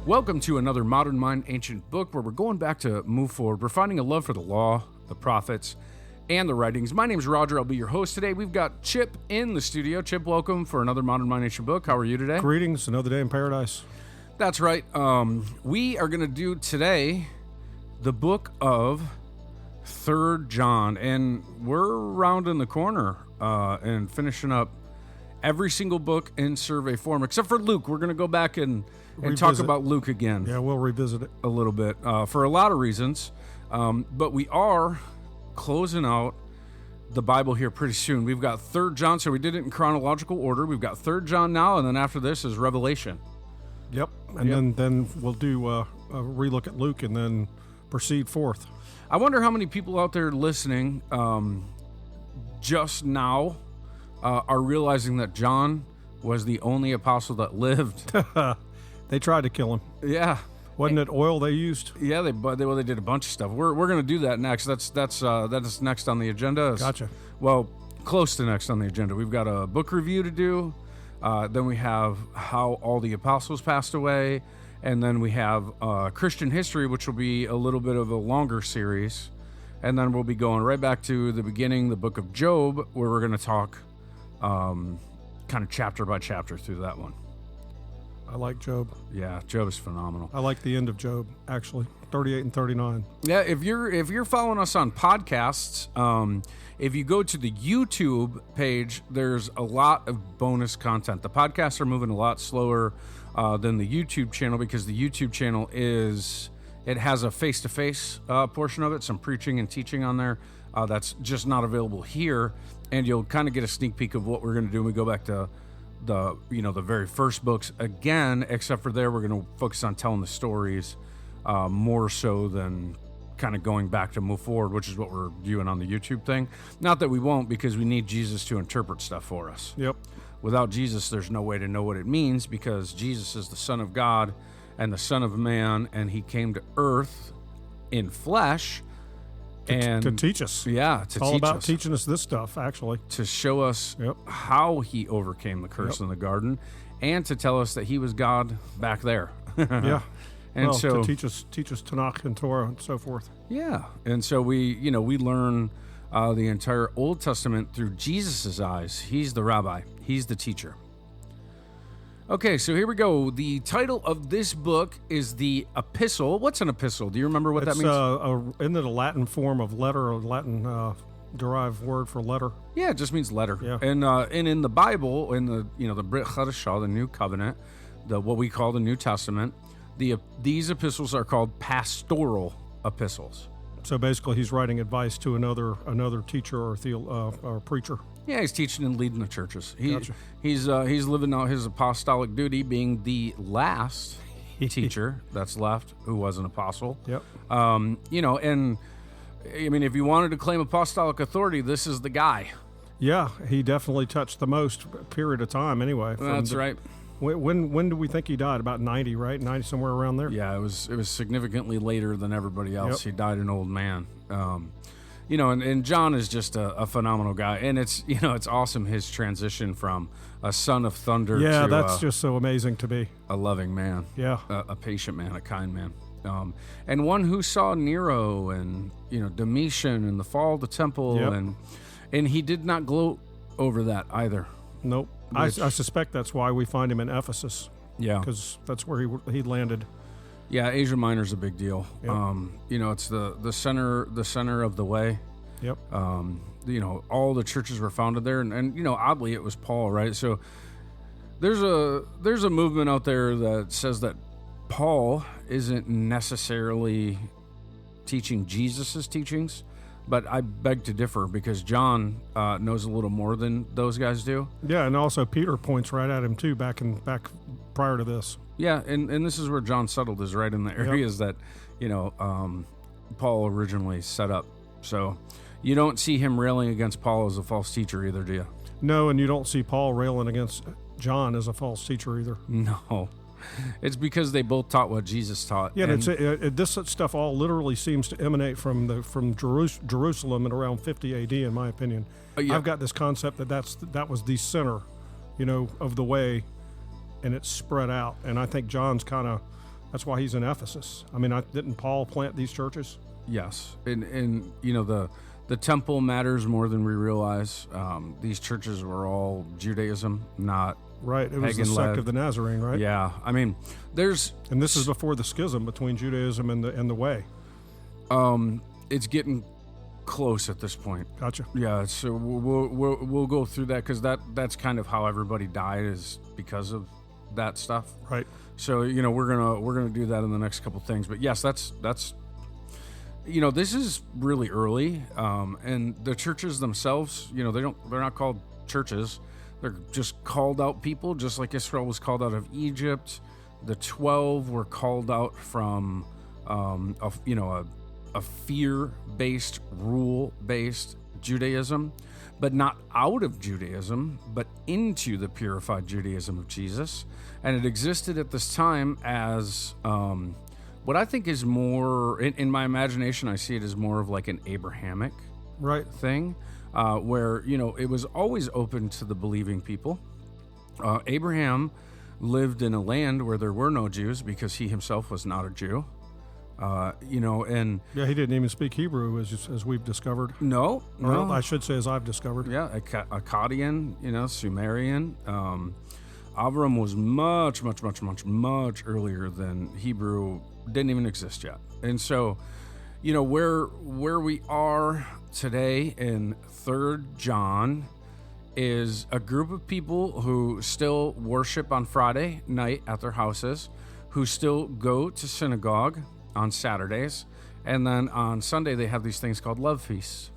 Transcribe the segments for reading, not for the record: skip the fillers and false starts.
Welcome to another Modern Mind Ancient Book, where we're going back to move forward. We're finding a love for the law, the prophets, and the writings. My name's Roger. I'll be your host today. We've got Chip in the studio. Chip, welcome for another Modern Mind Ancient Book. How are you today? Greetings. Another day in paradise. That's right. We are going to do today the book of 3 John, and we're rounding the corner and finishing up every single book in survey form, except for Luke. We're going to go back and talk about Luke again. Yeah, we'll revisit it a little bit for a lot of reasons. But we are closing out the Bible here pretty soon. We've got 3 John, so we did it in chronological order. We've got 3 John now, and then after this is Revelation. Yep. And then we'll do a relook at Luke and then proceed forth. I wonder how many people out there listening just now are realizing that John was the only apostle that lived. They tried to kill him. Yeah. Wasn't it oil they used? Yeah, they did a bunch of stuff. We're going to do that next. That's next on the agenda. Gotcha. Well, close to next on the agenda. We've got a book review to do. Then we have how all the apostles passed away. And then we have Christian history, which will be a little bit of a longer series. And then we'll be going right back to the beginning, the book of Job, where we're going to talk kind of chapter by chapter through that one. I like Job. Yeah, Job is phenomenal. I like the end of Job, actually, 38 and 39. Yeah, if you're following us on podcasts, if you go to the YouTube page, there's a lot of bonus content. The podcasts are moving a lot slower than the YouTube channel because the YouTube channel has a face-to-face portion of it, some preaching and teaching on there that's just not available here, and you'll kind of get a sneak peek of what we're going to do when we go back to the very first books again, except for there we're going to focus on telling the stories more so than kind of going back to move forward, which is what we're doing on the YouTube thing. Not that we won't, because we need Jesus to interpret stuff for us. Yep. Without Jesus, there's no way to know what it means, because Jesus is the Son of God and the Son of Man, and he came to earth in flesh to teach us. Yeah, it's all about teaching us this stuff, actually. To show us how he overcame the curse in the garden, and to tell us that he was God back there. Yeah. And so to teach us Tanakh and Torah and so forth. Yeah. And so we learn the entire Old Testament through Jesus' eyes. He's the rabbi. He's the teacher. Okay, so here we go. The title of this book is the Epistle. What's an epistle? Do you remember what that means? Isn't it a Latin form of letter, or Latin derived word for letter? Yeah, it just means letter. Yeah. And in the Bible, in the Brit Chadashah, the New Covenant, what we call the New Testament, these epistles are called pastoral epistles. So basically, he's writing advice to another teacher or preacher. Yeah, he's teaching and leading the churches. Gotcha. He's living out his apostolic duty, being the last teacher that's left who was an apostle. Yep. And I mean, if you wanted to claim apostolic authority, this is the guy. Yeah, he definitely touched the most period of time. Anyway, that's right. When do we think he died? About 90, right? 90, somewhere around there. Yeah, it was significantly later than everybody else. Yep. He died an old man. And John is just a phenomenal guy, and it's awesome, his transition from a son of thunder to that's just so amazing to be a loving man, a patient man, a kind man, and one who saw Nero and Domitian and the fall of the temple, and he did not gloat over that either. Nope. I suspect that's why we find him in Ephesus. Yeah, because that's where he landed. Yeah, Asia Minor's a big deal. Yep. It's the center of the way. Yep. All the churches were founded there, and oddly, it was Paul, right? So there's a movement out there that says that Paul isn't necessarily teaching Jesus's teachings, but I beg to differ, because John knows a little more than those guys do. Yeah, and also Peter points right at him too, back prior to this. Yeah, and this is where John settled, is right in the areas that Paul originally set up. So you don't see him railing against Paul as a false teacher either, do you? No, and you don't see Paul railing against John as a false teacher either. No. It's because they both taught what Jesus taught. Yeah, this stuff all literally seems to emanate from Jerusalem at around 50 AD, in my opinion. I've got this concept that was the center, of the way, and it's spread out. And I think John's kind of That's why he's in Ephesus. I mean, didn't Paul plant these churches? Yes, and the temple matters more than we realize. These churches were all Judaism, not right. It was the sect of the Nazarene, right? Yeah, I mean, and this is before the schism between Judaism and the Way. It's getting close at this point. Gotcha. Yeah, so we'll go through that because that's kind of how everybody died, is because of that stuff. Right. So we're gonna do that in the next couple things. But yes, that's this is really early, and the churches themselves, they're not called churches. They're just called out people, just like Israel was called out of Egypt. The 12 were called out from a fear-based, rule-based Judaism, but not out of Judaism, but into the purified Judaism of Jesus. And it existed at this time as what I think is more, in my imagination, I see it as more of like an Abrahamic thing, where, it was always open to the believing people. Abraham lived in a land where there were no Jews because he himself was not a Jew. And yeah, he didn't even speak Hebrew, as we've discovered. No, or I should say, as I've discovered. Yeah, Akkadian, Sumerian. Avram was much earlier than Hebrew. Didn't even exist yet. And so, where we are today in 3rd John is a group of people who still worship on Friday night at their houses, who still go to synagogue on Saturdays, and then on Sunday they have these things called love feasts.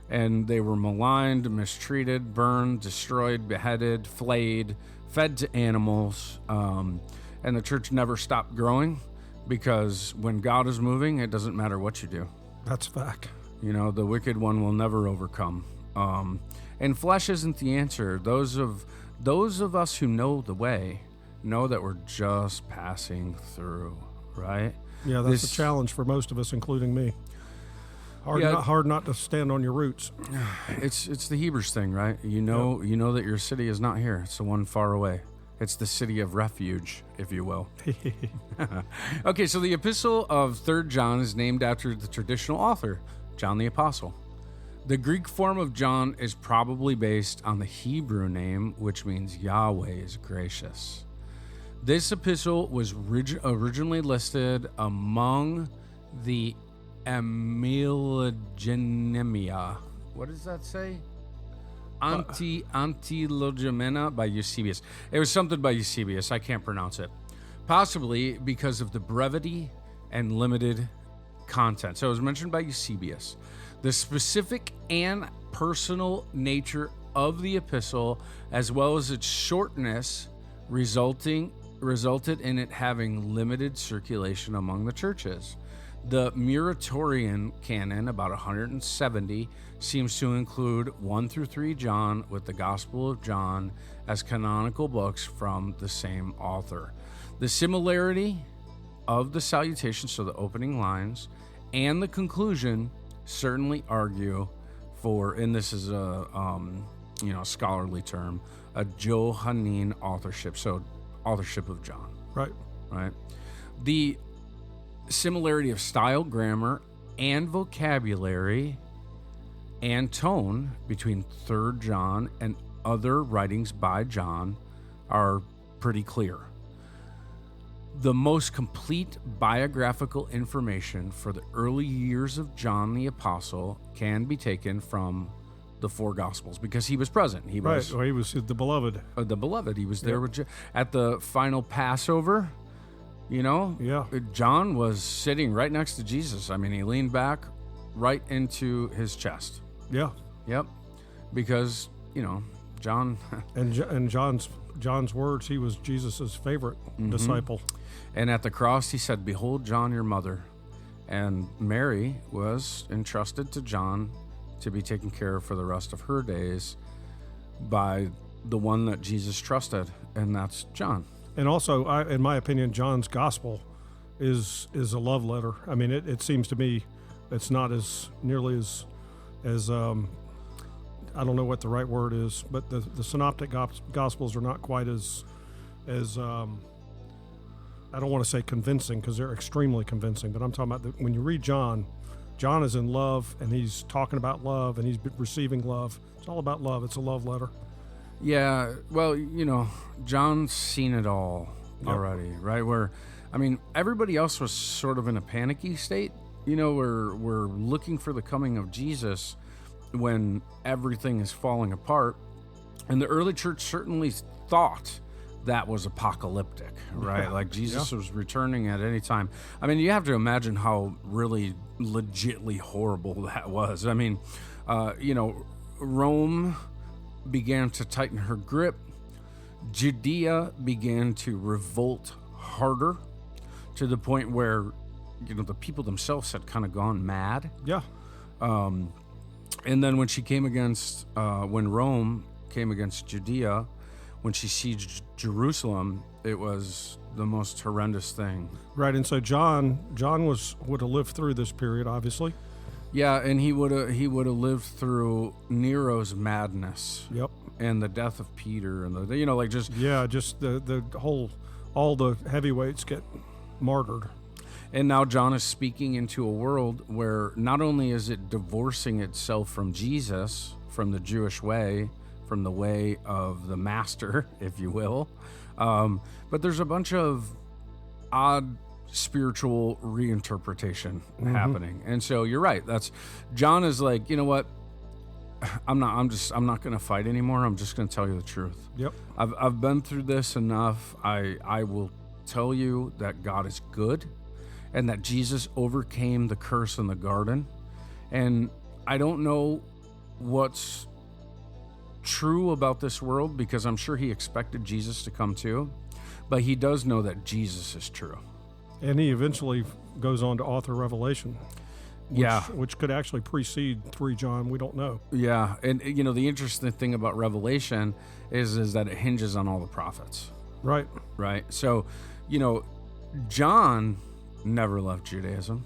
And they were maligned, mistreated, burned, destroyed, beheaded, flayed, fed to animals, and the church never stopped growing, because when God is moving, it doesn't matter what you do. That's a fact. The wicked one will never overcome. And flesh isn't the answer. Those of us who know the way know that we're just passing through, right? Yeah, that's a challenge for most of us, including me. Hard not to stand on your roots. It's the Hebrews thing, right? You know that your city is not here. It's the one far away. It's the city of refuge, if you will. Okay, so the epistle of 3rd John is named after the traditional author, John the Apostle. The Greek form of John is probably based on the Hebrew name, which means Yahweh is gracious. This epistle was originally listed among the Amilogenemia. What does that say? Antilogimena by Eusebius. It was something by Eusebius. I can't pronounce it. Possibly because of the brevity and limited content. So it was mentioned by Eusebius. The specific and personal nature of the epistle, as well as its shortness, resulted in it having limited circulation among the churches. The Muratorian canon, about 170, seems to include 1 through 3 John with the Gospel of John as canonical books from the same author. The similarity of the salutation, so the opening lines, and the conclusion certainly argue for, and this is a scholarly term, a Johannine authorship, so authorship of John. Right. The similarity of style, grammar, and vocabulary and tone between 3rd John and other writings by John are pretty clear. The most complete biographical information for the early years of John the Apostle can be taken from the 4 Gospels, because he was present. He was the beloved. The beloved. He was there with at the final Passover. John was sitting right next to Jesus. I mean, he leaned back right into his chest. Yeah. Yep. Because, John... and John's words, he was Jesus's favorite disciple. And at the cross, he said, "Behold, John, your mother." And Mary was entrusted to John to be taken care of for the rest of her days by the one that Jesus trusted, and that's John. And also, in my opinion, John's gospel is a love letter. I mean, it seems to me it's not as nearly as I don't know what the right word is, but the synoptic gospels are not quite as I don't want to say convincing because they're extremely convincing, but I'm talking about when you read John is in love, and he's talking about love, and he's receiving love. It's all about love. It's a love letter. Yeah, well, John's seen it all already, right? Where, everybody else was sort of in a panicky state. We're looking for the coming of Jesus when everything is falling apart. And the early church certainly thought that was apocalyptic, right? Like Jesus was returning at any time. You have to imagine how really legitly horrible that was. Rome began to tighten her grip. Judea began to revolt harder to the point where, the people themselves had kind of gone mad. Yeah. And then when Rome came against Judea, when she sieged Jerusalem, it was the most horrendous thing. Right, and so John would have lived through this period, obviously. Yeah, and he would have lived through Nero's madness. Yep. And the death of Peter, and all the heavyweights get martyred. And now John is speaking into a world where not only is it divorcing itself from Jesus, from the Jewish way, from the way of the master, if you will, but there's a bunch of odd spiritual reinterpretation happening. And so you're right. John is like, you know what? I'm not going to fight anymore. I'm just going to tell you the truth. Yep. I've been through this enough. I will tell you that God is good, and that Jesus overcame the curse in the garden. And I don't know what's true about this world, because I'm sure he expected Jesus to come too, but he does know that Jesus is true. And he eventually goes on to author Revelation. Which could actually precede 3 John. We don't know. Yeah. And, the interesting thing about Revelation is that it hinges on all the prophets. Right. Right. So, John never left Judaism.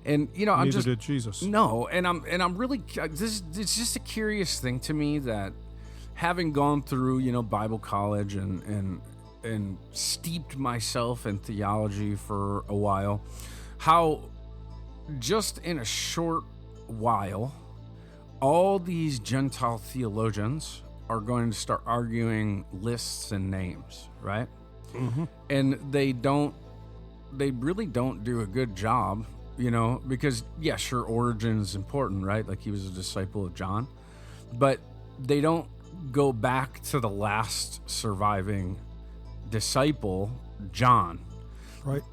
And, neither did Jesus. No. And I'm really, it's just a curious thing to me that having gone through, Bible college and steeped myself in theology for a while, how just in a short while, all these Gentile theologians are going to start arguing lists and names, right? Mm-hmm. And they really don't do a good job, because, yeah, sure, Origen is important, right? Like he was a disciple of John, but they don't go back to the last surviving disciple, John. Right.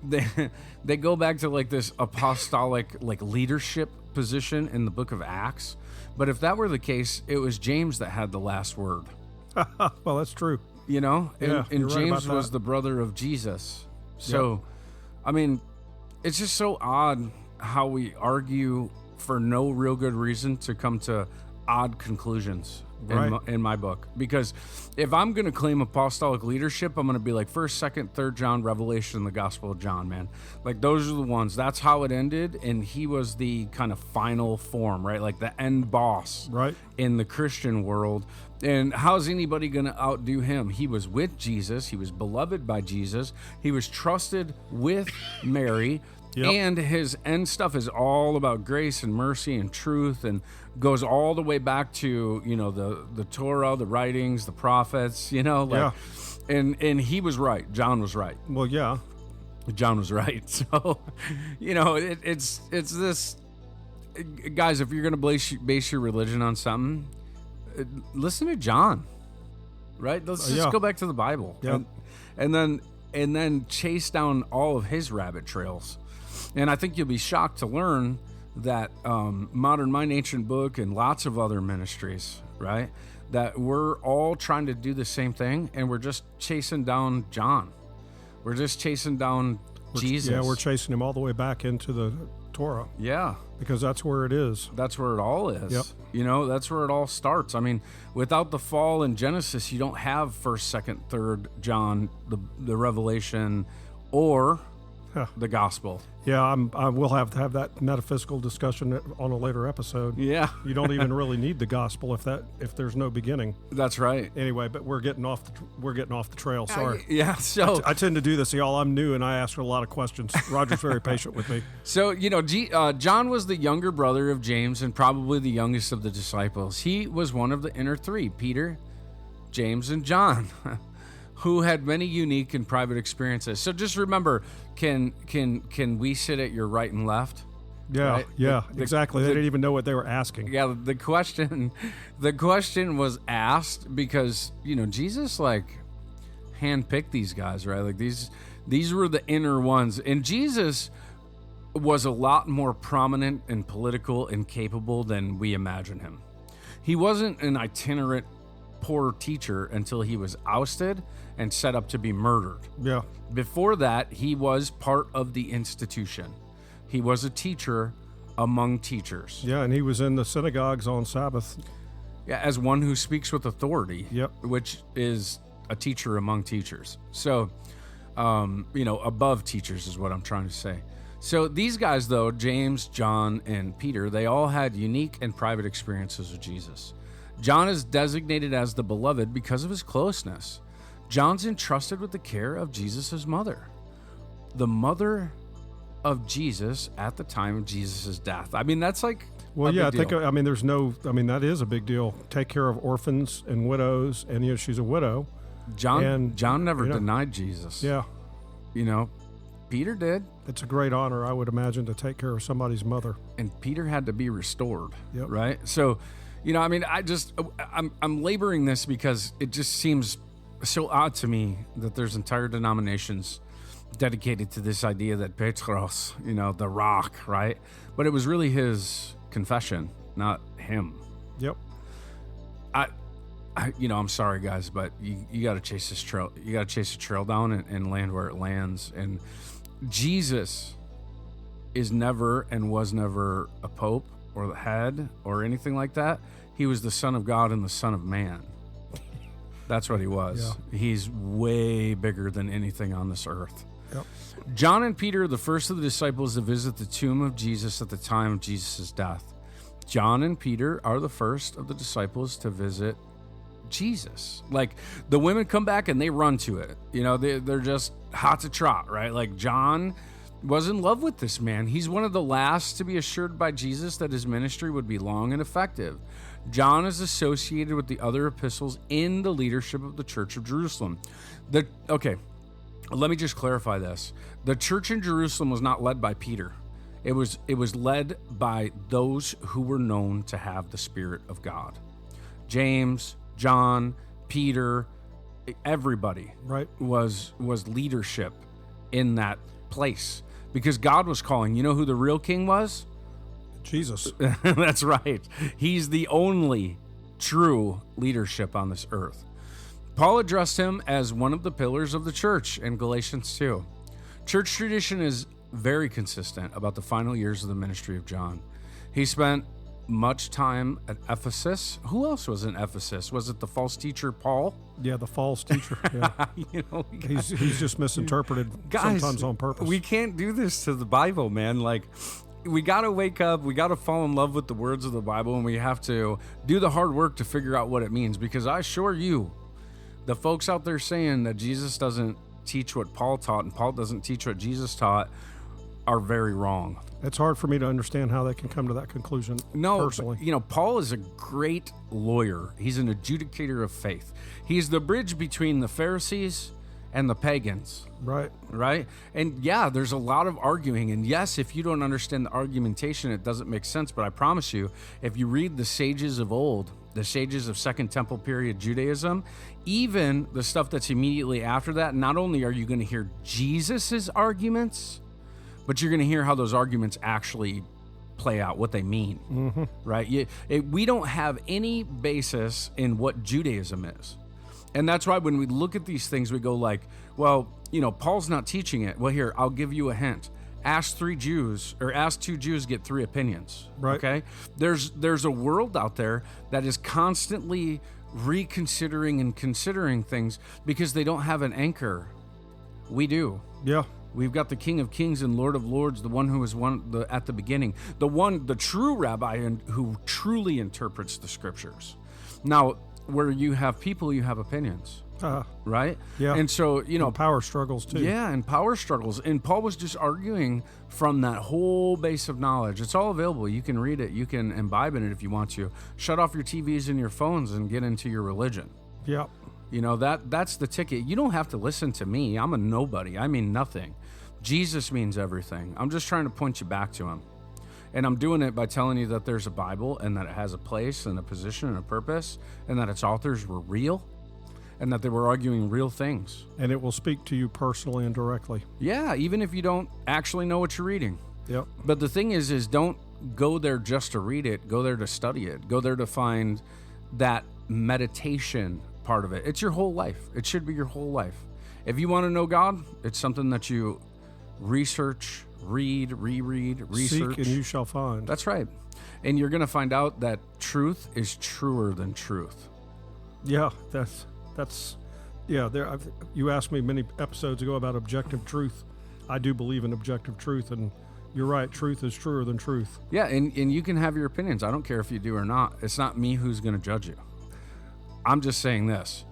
They go back to like this apostolic leadership position in the book of Acts. But if that were the case, it was James that had the last word. Well, that's true. And James right was the brother of Jesus. So, it's just so odd how we argue for no real good reason to come to odd conclusions. Right. In my book, because if I'm going to claim apostolic leadership, I'm going to be like 1st, 2nd, 3rd John, Revelation, the Gospel of John, man. Like those are the ones. That's how it ended, and he was the kind of final form, right? Like the end boss, right, in the Christian world. And how's anybody going to outdo him? He was with Jesus. He was beloved by Jesus. He was trusted with Mary. Yep. And his end stuff is all about grace and mercy and truth, and goes all the way back to, the Torah, the writings, the prophets, and he was right. John was right. Well, yeah. John was right. So, it's this, guys, if you're going to base your religion on something, listen to John, right? Let's just go back to the Bible. Yeah. And then chase down all of his rabbit trails. And I think you'll be shocked to learn that Modern Mind, Ancient Book, and lots of other ministries, right, that we're all trying to do the same thing, and we're just chasing down John. We're just chasing down Jesus. Yeah, we're chasing him all the way back into the Torah. Yeah. Because that's where it is. That's where it all is. Yep. That's where it all starts. Without the fall in Genesis, you don't have 1st, 2nd, 3rd John, the Revelation, or the gospel. Yeah, I will have to have that metaphysical discussion on a later episode. Yeah. You don't even really need the gospel if there's no beginning. That's right. Anyway, but we're getting off the trail. Sorry. Yeah. So I tend to do this, y'all. I'm new and I ask a lot of questions. Roger's very patient with me. So, John was the younger brother of James and probably the youngest of the disciples. He was one of the inner three, Peter, James, and John, who had many unique and private experiences. So just remember, can we sit at your right and left? Yeah, right? yeah, exactly. They didn't even know what they were asking. Yeah, the question was asked because, Jesus handpicked these guys, right? Like these were the inner ones. And Jesus was a lot more prominent and political and capable than we imagine him. He wasn't an itinerant poor teacher until he was ousted and set up to be murdered. Yeah. Before that, he was part of the institution. He was a teacher among teachers. Yeah, and he was in the synagogues on Sabbath. Yeah, as one who speaks with authority. Yep. Which is a teacher among teachers. So, above teachers is what I'm trying to say. So these guys, though, James, John, and Peter, they all had unique and private experiences with Jesus. John is designated as the beloved because of his closeness. John's entrusted with the care of Jesus' mother, the mother of Jesus at the time of Jesus' death. I mean, that's like well, yeah. Big deal. That is a big deal. Take care of orphans and widows, and she's a widow. John never denied Jesus. Yeah, Peter did. It's a great honor, I would imagine, to take care of somebody's mother. And Peter had to be restored. Yep. Right. So, I'm laboring this because it just seems so odd to me that there's entire denominations dedicated to this idea that Petros, the rock, right? But it was really his confession, not him. Yep. I'm sorry, guys, but you got to chase this trail. You got to chase the trail down and land where it lands. And Jesus is never and was never a pope or the head or anything like that. He was the Son of God and the Son of Man. That's what he was. Yeah. He's way bigger than anything on this earth. Yep. John and Peter are the first of the disciples to visit the tomb of Jesus at the time of Jesus' death. John and Peter are the first of the disciples to visit Jesus. Like, the women come back and they run to it. They're just hot to trot, right? Like, John was in love with this man. He's one of the last to be assured by Jesus that his ministry would be long and effective. John is associated with the other epistles in the leadership of the Church of Jerusalem. Let me just clarify this. The church in Jerusalem was not led by Peter. It was led by those who were known to have the Spirit of God. James, John, Peter, everybody, right, was leadership in that place because God was calling. You know who the real king was? Jesus. That's right. He's the only true leadership on this earth. Paul addressed him as one of the pillars of the church in Galatians 2. Church tradition is very consistent about the final years of the ministry of John. He spent much time at Ephesus. Who else was in Ephesus? Was it the false teacher Paul? Yeah, the false teacher. Yeah. He's just misinterpreted, guys, sometimes on purpose. We can't do this to the Bible, man. Like, we got to wake up. We got to fall in love with the words of the Bible, and we have to do the hard work to figure out what it means. Because I assure you, the folks out there saying that Jesus doesn't teach what Paul taught and Paul doesn't teach what Jesus taught are very wrong. It's hard for me to understand how they can come to that conclusion. Personally. But, Paul is a great lawyer. He's an adjudicator of faith. He's the bridge between the Pharisees and the pagans. Right? And yeah, there's a lot of arguing. And yes, if you don't understand the argumentation, it doesn't make sense. But I promise you, if you read the sages of old, the sages of Second Temple period Judaism, even the stuff that's immediately after that, not only are you going to hear Jesus's arguments, but you're going to hear how those arguments actually play out, what they mean, mm-hmm. right? We don't have any basis in what Judaism is. And that's why when we look at these things, we go like, well, Paul's not teaching it. Well, here, I'll give you a hint. Ask two Jews, get three opinions. Right. Okay? There's a world out there that is constantly reconsidering and considering things because they don't have an anchor. We do. Yeah. We've got the King of Kings and Lord of Lords, the one who was at the beginning, the true rabbi and who truly interprets the scriptures. Now, where you have people, you have opinions, right? Yeah. And so, and power struggles too. Yeah, and power struggles. And Paul was just arguing from that whole base of knowledge. It's all available. You can read it. You can imbibe in it if you want to. Shut off your TVs and your phones and get into your religion. Yeah. That's the ticket. You don't have to listen to me. I'm a nobody. I mean nothing. Jesus means everything. I'm just trying to point you back to him. And I'm doing it by telling you that there's a Bible and that it has a place and a position and a purpose and that its authors were real and that they were arguing real things. And it will speak to you personally and directly. Yeah, even if you don't actually know what you're reading. Yep. But the thing is don't go there just to read it. Go there to study it. Go there to find that meditation part of it. It's your whole life. It should be your whole life. If you want to know God, it's something that you research, read, reread, research. Seek and you shall find. That's right. And you're going to find out that truth is truer than truth. Yeah, you asked me many episodes ago about objective truth. I do believe in objective truth, and you're right, truth is truer than truth. Yeah, and you can have your opinions. I don't care if you do or not. It's not me who's going to judge you. I'm just saying this.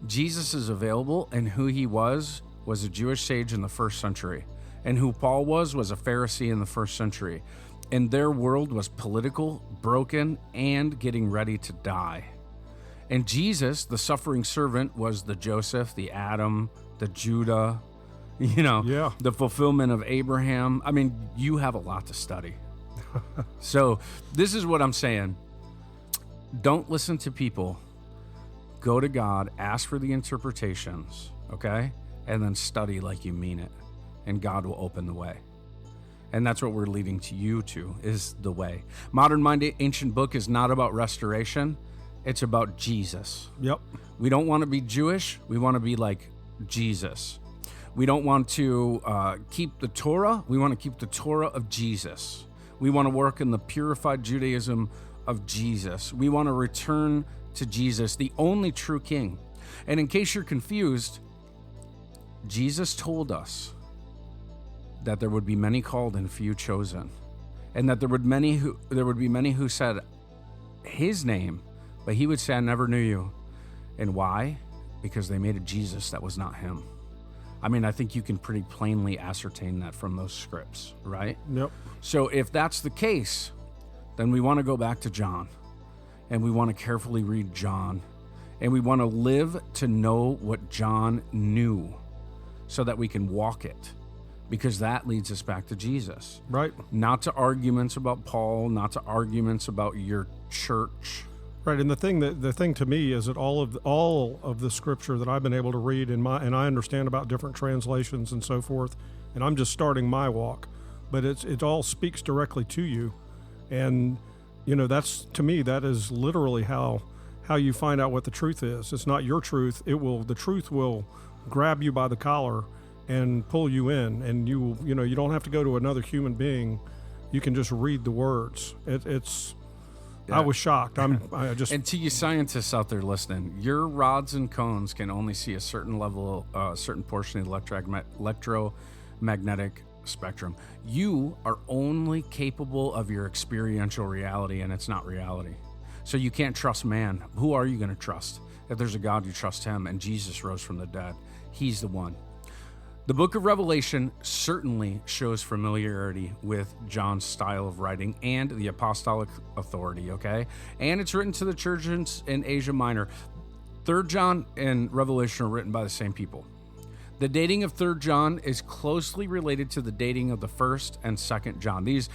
Jesus is available, and who he was a Jewish sage in the first century. And who Paul was a Pharisee in the first century. And their world was political, broken, and getting ready to die. And Jesus, the suffering servant, was the Joseph, the Adam, the Judah, the fulfillment of Abraham. I mean, you have a lot to study. So this is what I'm saying. Don't listen to people. Go to God, ask for the interpretations, okay? And then study like you mean it. And God will open the way. And that's what we're leading to you to, is the way. Modern Mind Ancient Book is not about restoration. It's about Jesus. Yep. We don't want to be Jewish. We want to be like Jesus. We don't want to keep the Torah. We want to keep the Torah of Jesus. We want to work in the purified Judaism of Jesus. We want to return to Jesus, the only true King. And in case you're confused, Jesus told us that there would be many called and few chosen, and that there would be many who said his name, but he would say, I never knew you. And why? Because they made a Jesus that was not him. I mean, I think you can pretty plainly ascertain that from those scripts, right? Yep. So if that's the case, then we want to go back to John, and we want to carefully read John, and we want to live to know what John knew so that we can walk it. Because that leads us back to Jesus. Right. Not to arguments about Paul, not to arguments about your church. Right, and the thing to me is that all of the scripture that I've been able to read and I understand about different translations and so forth, and I'm just starting my walk, but it all speaks directly to you, and that's, to me, that is literally how you find out what the truth is. It's not your truth. The truth will grab you by the collar and pull you in, and you don't have to go to another human being. You can just read the words. It's yeah. I was shocked. And to you scientists out there listening, your rods and cones can only see a certain level, certain portion of the electromagnetic spectrum. You are only capable of your experiential reality, and it's not reality. So you can't trust man. Who are you going to trust? If there's a God, you trust him, and Jesus rose from the dead. He's the one. The book of Revelation certainly shows familiarity with John's style of writing and the apostolic authority, okay? And it's written to the churches in Asia Minor. 3 John and Revelation are written by the same people. The dating of 3 John is closely related to the dating of the 1st and 2nd John. These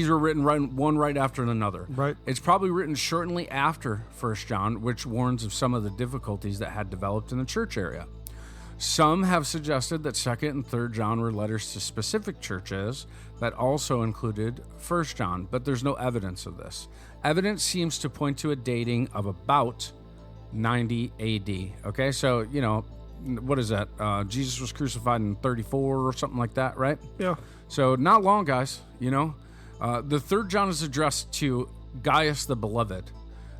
were written one right after another. Right. It's probably written shortly after 1 John, which warns of some of the difficulties that had developed in the church area. Some have suggested that 2nd and 3rd John were letters to specific churches that also included 1 John, but there's no evidence of this. Evidence seems to point to a dating of about 90 AD. Okay, so, what is that? Jesus was crucified in 34 or something like that, right? Yeah. So not long, guys, The 3rd John is addressed to Gaius the Beloved.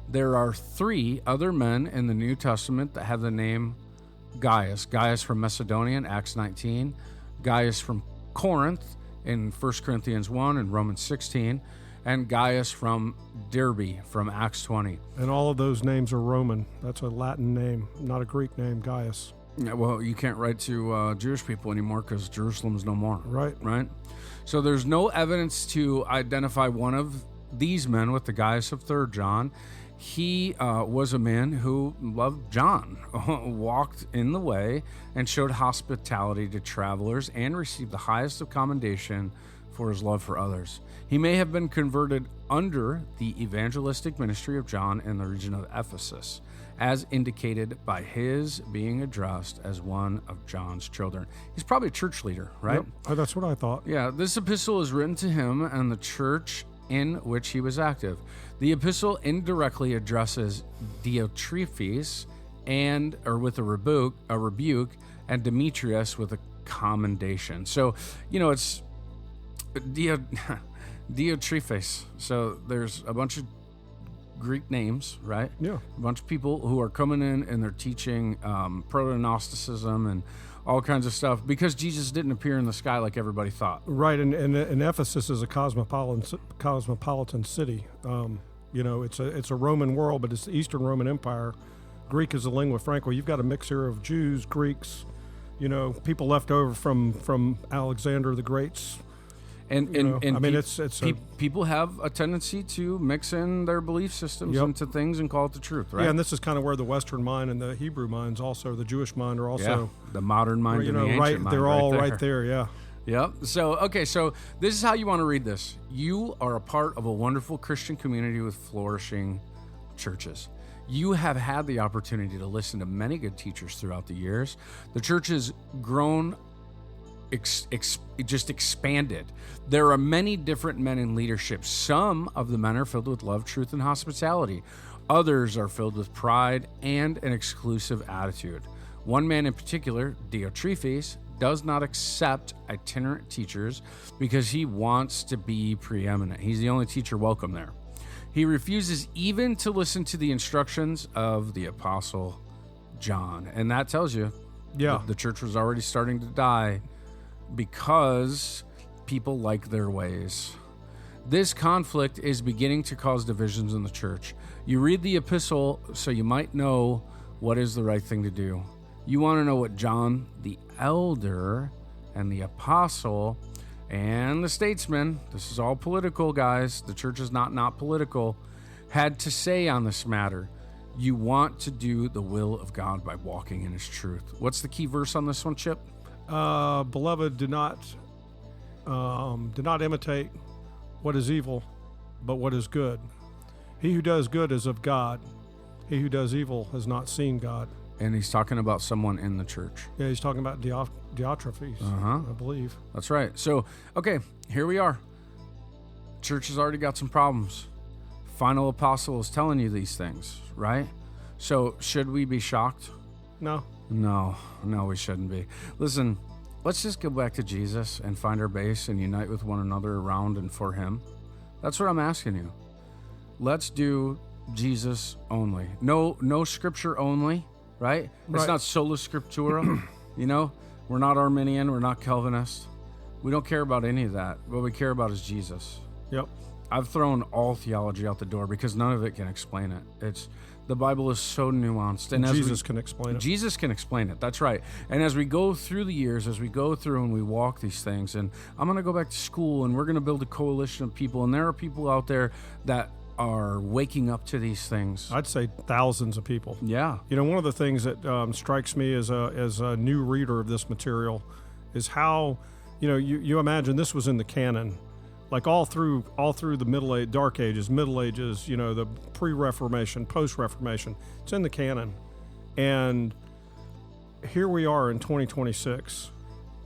There are 3 other men in the New Testament that have the name Gaius from Macedonia in Acts 19, Gaius from Corinth in 1 Corinthians 1 and Romans 16, and Gaius from Derbe from Acts 20. And all of those names are Roman. That's a Latin name, not a Greek name, Gaius. Yeah, well, you can't write to Jewish people anymore because Jerusalem's no more. Right. So there's no evidence to identify one of these men with the Gaius of 3rd John. He was a man who loved John, walked in the way, and showed hospitality to travelers, and received the highest of commendation for his love for others. He may have been converted under the evangelistic ministry of John in the region of Ephesus, as indicated by his being addressed as one of John's children. He's probably a church leader, right? Yep. Oh, that's what I thought. Yeah, this epistle is written to him and the church in which he was active. The epistle indirectly addresses Diotrephes with a rebuke, and Demetrius with a commendation. So, it's Diotrephes. So there's a bunch of Greek names, right? Yeah. A bunch of people who are coming in and they're teaching proto-Gnosticism and all kinds of stuff because Jesus didn't appear in the sky like everybody thought. Right, and Ephesus is a cosmopolitan city. It's a Roman world, but it's the Eastern Roman Empire. Greek is a lingua franca. You've got a mix here of Jews, Greeks, people left over from Alexander the Great's. People have a tendency to mix in their belief systems into things and call it the truth, right? Yeah, and this is kind of where the Western mind and the Hebrew minds, also the Jewish mind, are also the modern mind and the ancient mind. They're all right there. Yeah. Yep. So this is how you want to read this. You are a part of a wonderful Christian community with flourishing churches. You have had the opportunity to listen to many good teachers throughout the years. The church has grown, just expanded. There are many different men in leadership. Some of the men are filled with love, truth, and hospitality. Others are filled with pride and an exclusive attitude. One man in particular, Diotrephes, does not accept itinerant teachers because he wants to be preeminent. He's the only teacher welcome there. He refuses even to listen to the instructions of the Apostle John. And that tells you the church was already starting to die because people like their ways. This conflict is beginning to cause divisions in the church. You read the epistle so you might know what is the right thing to do. You want to know what John the elder and the apostle and the statesman, this is all political, guys, the church is not political, had to say on this matter. You want to do the will of God by walking in his truth. What's the key verse on this one, Chip? Beloved, do not imitate what is evil, but what is good. He who does good is of God. He who does evil has not seen God. And he's talking about someone in the church. Yeah, he's talking about Diotrephes, I believe. That's right. So, okay, here we are. Church has already got some problems. Final apostle is telling you these things, right? So, should we be shocked? No, we shouldn't be. Listen, let's just go back to Jesus and find our base and unite with one another around and for him. That's what I'm asking you. Let's do Jesus only. No scripture only, right? It's not sola scriptura. We're not Arminian. We're not Calvinist. We don't care about any of that. What we care about is Jesus. Yep. I've thrown all theology out the door because none of it can explain it. The Bible is so nuanced. And Jesus can explain it. Jesus can explain it. That's right. And as we go through the years, as we go through and we walk these things, and I'm going to go back to school and we're going to build a coalition of people, and there are people out there that are waking up to these things. I'd say thousands of people. Yeah. One of the things that strikes me as a new reader of this material is how, you imagine this was in the canon, like all through the Dark Ages, Middle Ages, the pre-Reformation, post-Reformation. It's in the canon. And here we are in 2026,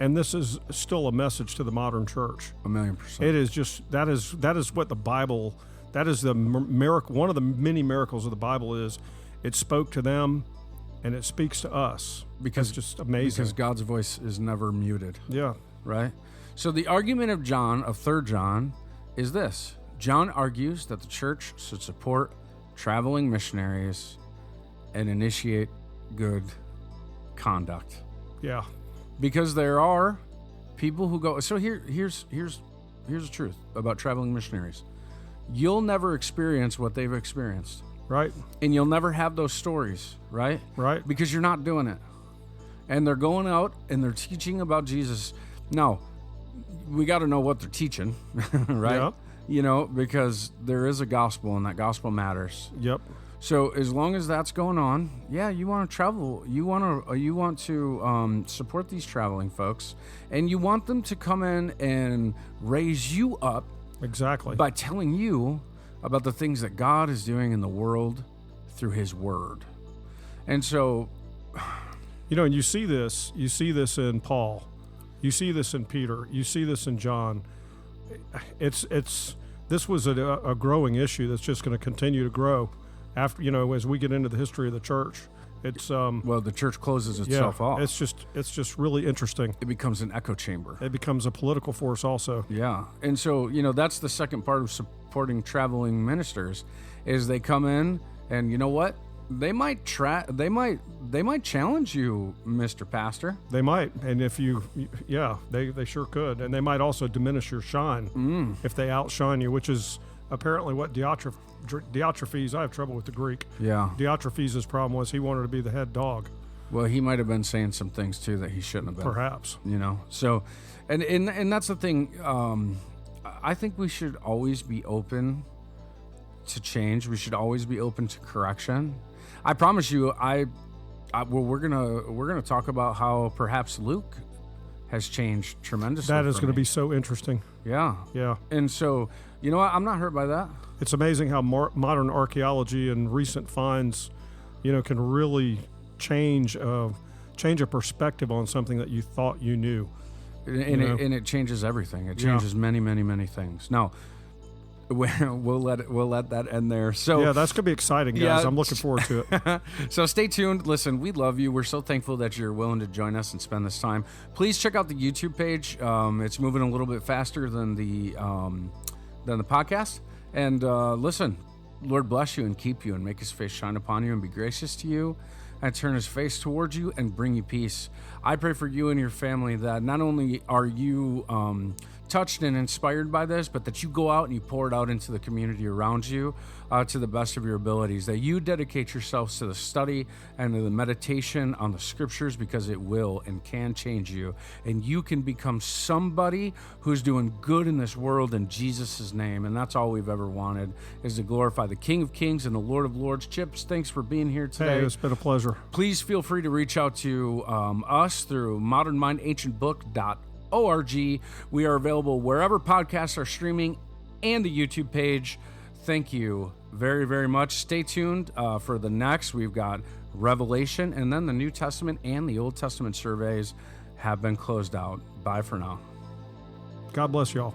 and this is still a message to the modern church. 1,000,000%. It is just, that is what the Bible, that is the miracle. One of the many miracles of the Bible is it spoke to them and it speaks to us. Because it's just amazing. Because God's voice is never muted. Yeah. Right? So the argument of 3rd John, is this. John argues that the church should support traveling missionaries and initiate good conduct. Yeah. Because there are People who go. So here's the truth about traveling missionaries. You'll never experience what they've experienced. Right. And you'll never have those stories, right? Right. Because you're not doing it. And they're going out and they're teaching about Jesus. Now, we got to know what they're teaching, right? Yeah. You know, because there is a gospel and that gospel matters. Yep. So as long as that's going on, yeah, you want to travel. You want to support these traveling folks, and you want them to come in and raise you up. Exactly. By telling you about the things that God is doing in the world through His Word. And so, you know, and you see this in Paul, you see this in Peter, you see this in John. This was a growing issue that's just going to continue to grow after, you know, as we get into the history of the church. It's well, the church closes itself off. It's just really interesting. It becomes an echo chamber. It becomes a political force also. Yeah, and so, you know, that's the second part of supporting traveling ministers, is they come in and, you know what, they might challenge you, Mr. Pastor. They might, and if they sure could, and they might also diminish your shine if they outshine you, which is apparently what Diotrephes, I have trouble with the Greek. Yeah. Diotrephes' problem was he wanted to be the head dog. Well, he might have been saying some things too that he shouldn't have been. Perhaps. You know. So, and that's the thing. I think we should always be open to change. We should always be open to correction. I promise you, we're gonna talk about how perhaps Luke has changed tremendously. That is going to be so interesting. Yeah. Yeah. And so, you know what? I'm not hurt by that. It's amazing how modern archaeology and recent finds, you know, can really change a perspective on something that you thought you knew. And it changes everything. It changes many, many, many things. Now, we'll let that end there. So yeah, that's gonna be exciting, guys. Yeah. I'm looking forward to it. So stay tuned. Listen, we love you. We're so thankful that you're willing to join us and spend this time. Please check out the YouTube page. It's moving a little bit faster than the podcast. And listen, Lord bless you and keep you and make His face shine upon you and be gracious to you and turn His face towards you and bring you peace. I pray for you and your family that not only are you touched and inspired by this, but that you go out and you pour it out into the community around you to the best of your abilities, that you dedicate yourselves to the study and to the meditation on the scriptures, because it will and can change you, and you can become somebody who's doing good in this world in Jesus' name. And that's all we've ever wanted, is to glorify the King of Kings and the Lord of Lords. Chips, thanks for being here today. Hey, it's been a pleasure. Please feel free to reach out to us through modernmindancientbook.org. We are available wherever podcasts are streaming and the YouTube page. Thank you very, very much. Stay tuned for the next. We've got Revelation, and then the New Testament and the Old Testament surveys have been closed out. Bye for now. God bless y'all.